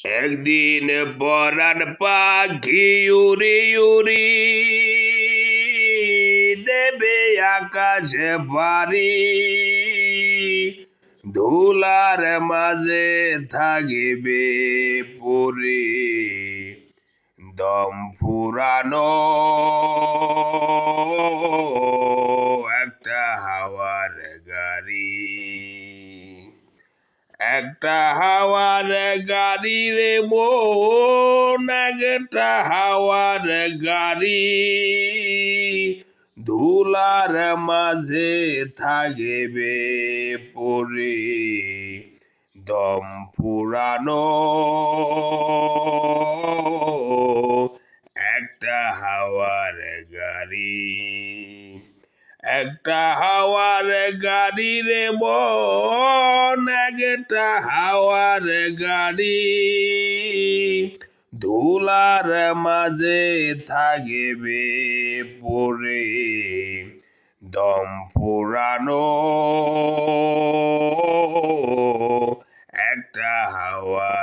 একদিন পরাণ পাখি উড়ি উড়ি দেবে আকাশে পারি, ধুলার মাঝে থাকিবে পড়ে দম ফুরানো একটা হাওয়ার গাড়ি। একটা হাওয়ার গাড়ি রে মন, একটা হাওয়ার গাড়ি, ধুলার মাঝে থাকবে পড়ে দম ফুরানো একটা হাওয়ার গাড়ি। একটা হাওয়ার গাড়ি রে মন, একটা হাওয়ার গাড়ি, ধুলার মাঝে থাকবে পড়ে দম ফুরানো একটা হাওয়া